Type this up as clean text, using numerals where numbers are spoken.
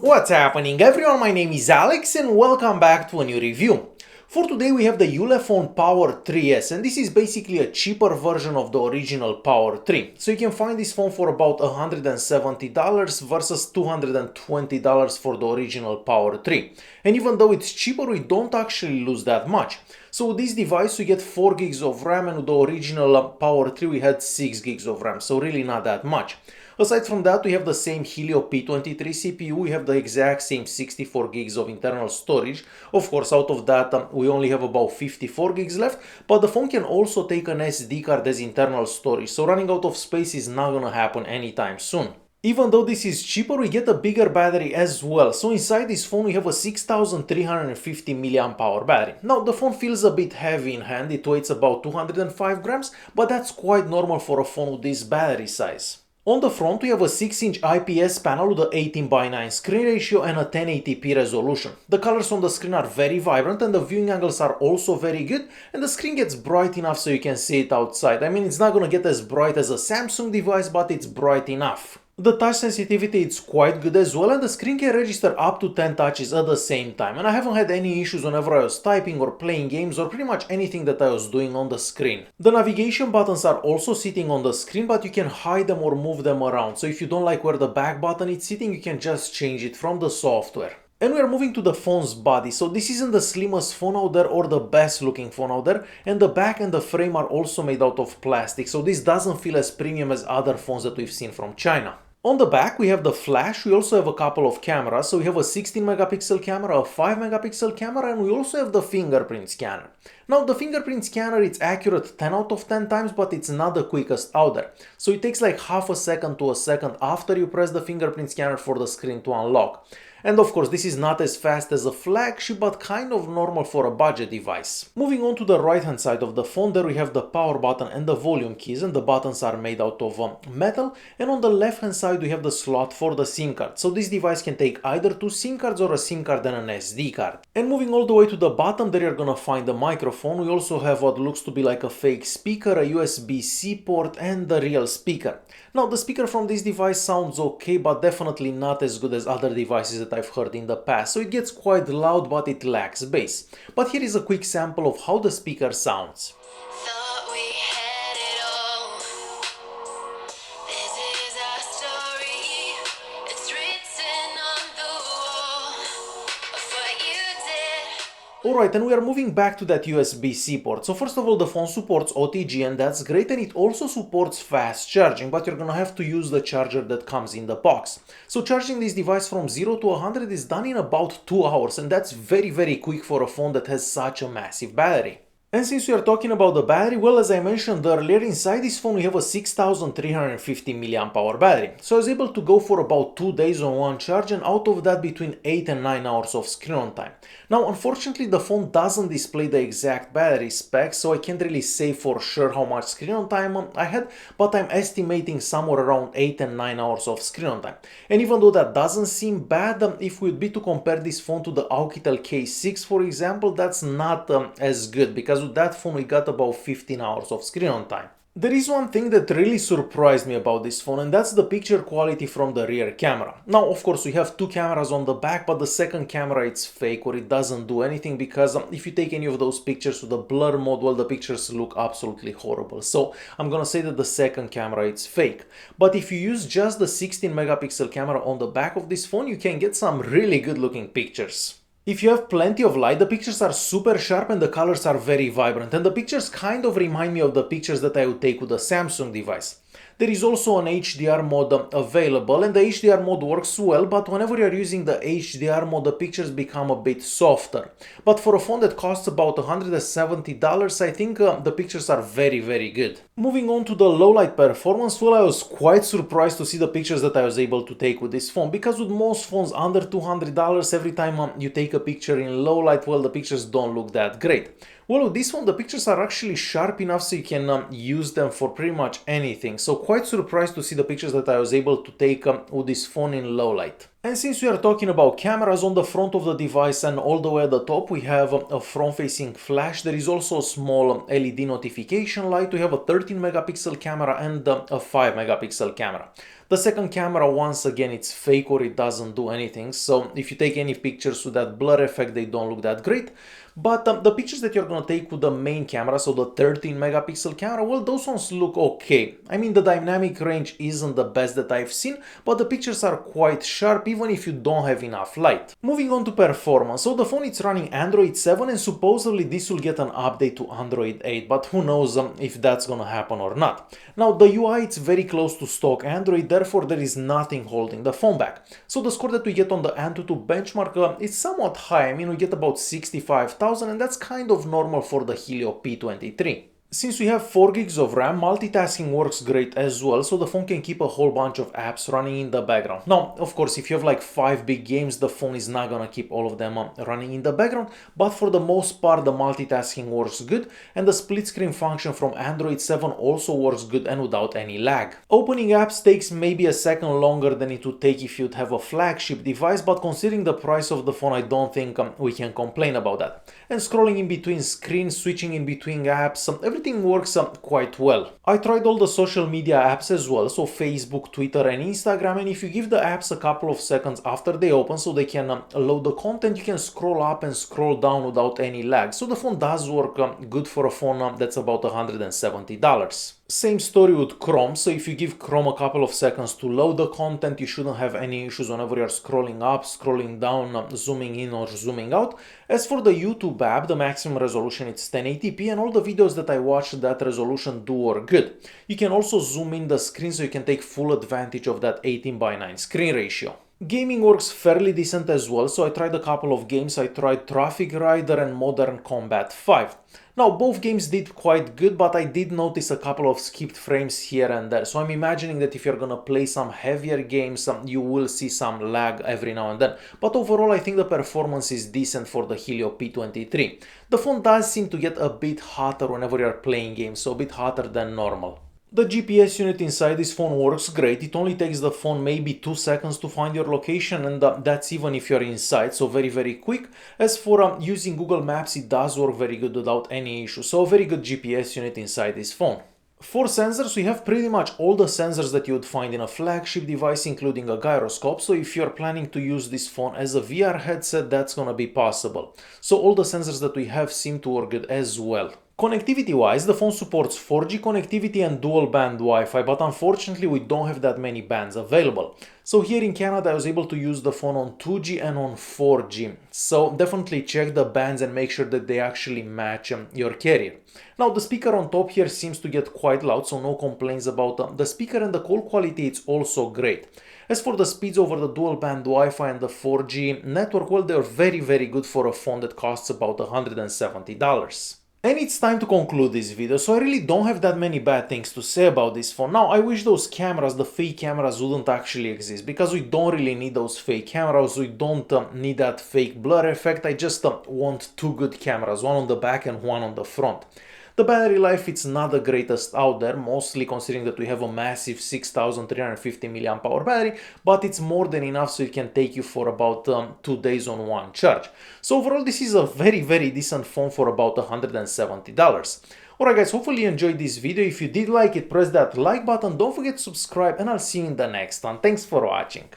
What's happening everyone, my name is Alex and welcome back to a new review. For today we have the Ulefone Power 3S, and this is basically a cheaper version of the original Power 3. So you can find this phone for about $170 versus $220 for the original Power 3. And even though it's cheaper, we don't actually lose that much. So with this device we get 4 gigs of RAM, and with the original Power 3 we had 6 gigs of RAM, so really not that much. Aside from that, we have the same Helio P23 CPU, we have the exact same 64 gigs of internal storage. Of course, out of that, we only have about 54 gigs left, but the phone can also take an SD card as internal storage, so running out of space is not gonna happen anytime soon. Even though this is cheaper, we get a bigger battery as well. So inside this phone we have a 6350 mAh battery. Now the phone feels a bit heavy in hand, it weighs about 205 grams, but that's quite normal for a phone with this battery size. On the front we have a 6-inch IPS panel with a 18:9 screen ratio and a 1080p resolution. The colors on the screen are very vibrant and the viewing angles are also very good, and the screen gets bright enough so you can see it outside. I mean, it's not gonna get as bright as a Samsung device, but it's bright enough. The touch sensitivity is quite good as well, and the screen can register up to 10 touches at the same time, and I haven't had any issues whenever I was typing or playing games or pretty much anything that I was doing on the screen. The navigation buttons are also sitting on the screen, but you can hide them or move them around, so if you don't like where the back button is sitting, you can just change it from the software. And we are moving to the phone's body, so this isn't the slimmest phone out there or the best looking phone out there, and the back and the frame are also made out of plastic, so this doesn't feel as premium as other phones that we've seen from China. On the back we have the flash, we also have a couple of cameras, so we have a 16 megapixel camera, a 5 megapixel camera, and we also have the fingerprint scanner. Now the fingerprint scanner, it's accurate 10 out of 10 times, but it's not the quickest out there. So it takes like half a second to a second after you press the fingerprint scanner for the screen to unlock. And of course this is not as fast as a flagship, but kind of normal for a budget device. Moving on to the right hand side of the phone, there we have the power button and the volume keys, and the buttons are made out of metal, and on the left hand side we have the slot for the SIM card. So this device can take either 2 SIM cards or a SIM card and an SD card. And moving all the way to the bottom, there you're gonna find the microphone. We also have what looks to be like a fake speaker, a USB-C port, and the real speaker. Now the speaker from this device sounds okay, but definitely not as good as other devices that I've heard in the past, so it gets quite loud but it lacks bass. But here is a quick sample of how the speaker sounds. Alright, and we are moving back to that USB-C port. So first of all, the phone supports OTG, and that's great, and it also supports fast charging, but you're gonna have to use the charger that comes in the box. So charging this device from 0 to 100 is done in about 2 hours, and that's very quick for a phone that has such a massive battery. And since we are talking about the battery, well, as I mentioned earlier, inside this phone we have a 6350 mAh battery. So I was able to go for about 2 days on one charge, and out of that between 8 and 9 hours of screen on time. Now unfortunately the phone doesn't display the exact battery specs, so I can't really say for sure how much screen on time I had, but I'm estimating somewhere around 8 and 9 hours of screen on time. And even though that doesn't seem bad, if we would be to compare this phone to the Alcatel K6 for example, that's not as good, because with that phone we got about 15 hours of screen on time. There is one thing that really surprised me about this phone, and that's the picture quality from the rear camera. Now of course we have 2 cameras on the back, but the second camera it's fake, or it doesn't do anything, because if you take any of those pictures with the blur mode, well, the pictures look absolutely horrible. So I'm gonna say that the second camera it's fake. But if you use just the 16 megapixel camera on the back of this phone, you can get some really good looking pictures. If you have plenty of light, the pictures are super sharp and the colors are very vibrant, and the pictures kind of remind me of the pictures that I would take with a Samsung device. There is also an HDR mode available, and the HDR mode works well, but whenever you are using the HDR mode, the pictures become a bit softer. But for a phone that costs about $170, I think the pictures are very good. Moving on to the low light performance, well, I was quite surprised to see the pictures that I was able to take with this phone, because with most phones under $200, every time you take a picture in low light, well, the pictures don't look that great. Well, with this one, the pictures are actually sharp enough so you can use them for pretty much anything. So quite surprised to see the pictures that I was able to take with this phone in low light. And since we are talking about cameras, on the front of the device and all the way at the top we have a front-facing flash. There is also a small LED notification light. We have a 13 megapixel camera and a 5 megapixel camera. The second camera, once again, it's fake or it doesn't do anything, so if you take any pictures with that blur effect, they don't look that great. But the pictures that you're gonna take with the main camera, so the 13 megapixel camera, well, those ones look okay. I mean, the dynamic range isn't the best that I've seen, but the pictures are quite sharp even if you don't have enough light. Moving on to performance, so the phone is running Android 7 and supposedly this will get an update to Android 8, but who knows if that's gonna happen or not. Now, the UI, it's very close to stock Android, therefore there is nothing holding the phone back. So the score that we get on the Antutu benchmark is somewhat high. I mean, we get about 65,000 and that's kind of normal for the Helio P23. Since we have 4 gigs of RAM, multitasking works great as well, so the phone can keep a whole bunch of apps running in the background. Now, of course, if you have like 5 big games, the phone is not gonna keep all of them running in the background, but for the most part, the multitasking works good, and the split screen function from Android 7 also works good and without any lag. Opening apps takes maybe a second longer than it would take if you'd have a flagship device, but considering the price of the phone, I don't think we can complain about that. And scrolling in between screens, switching in between apps, everything works quite well. I tried all the social media apps as well, so Facebook, Twitter and Instagram, and if you give the apps a couple of seconds after they open so they can load the content, you can scroll up and scroll down without any lag. So the phone does work good for a phone that's about $170. Same story with Chrome, so if you give Chrome a couple of seconds to load the content, you shouldn't have any issues whenever you're scrolling up, scrolling down, zooming in or zooming out. As for the YouTube app, the maximum resolution is 1080p and all the videos that I watch that resolution do work good. You can also zoom in the screen so you can take full advantage of that 18:9 screen ratio. Gaming works fairly decent as well, so I tried a couple of games. I tried Traffic Rider and Modern Combat 5. Now, both games did quite good, but I did notice a couple of skipped frames here and there, so I'm imagining that if you're gonna play some heavier games, you will see some lag every now and then. But overall, I think the performance is decent for the Helio P23. The phone does seem to get a bit hotter whenever you're playing games, so a bit hotter than normal. The GPS unit inside this phone works great. It only takes the phone maybe 2 seconds to find your location, and that's even if you're inside, so very quick. As for using Google Maps, it does work very good without any issue, so a very good GPS unit inside this phone. For sensors, we have pretty much all the sensors that you would find in a flagship device, including a gyroscope, so if you're planning to use this phone as a VR headset, that's gonna be possible. So all the sensors that we have seem to work good as well. Connectivity-wise, the phone supports 4G connectivity and dual-band Wi-Fi, but unfortunately we don't have that many bands available. So here in Canada I was able to use the phone on 2G and on 4G, so definitely check the bands and make sure that they actually match your carrier. Now the speaker on top here seems to get quite loud, so no complaints about the speaker, and the call quality is also great. As for the speeds over the dual-band Wi-Fi and the 4G network, well, they're very good for a phone that costs about $170. And it's time to conclude this video, so I really don't have that many bad things to say about this phone. Now, I wish those cameras, the fake cameras, wouldn't actually exist, because we don't really need those fake cameras, we don't need that fake blur effect. I just want 2 good cameras, one on the back and one on the front. The battery life, it's not the greatest out there, mostly considering that we have a massive 6350 mAh battery, but it's more than enough so it can take you for about 2 days on one charge. So overall, this is a very decent phone for about $170. Alright guys, hopefully you enjoyed this video. If you did like it, press that like button, don't forget to subscribe, and I'll see you in the next one. Thanks for watching.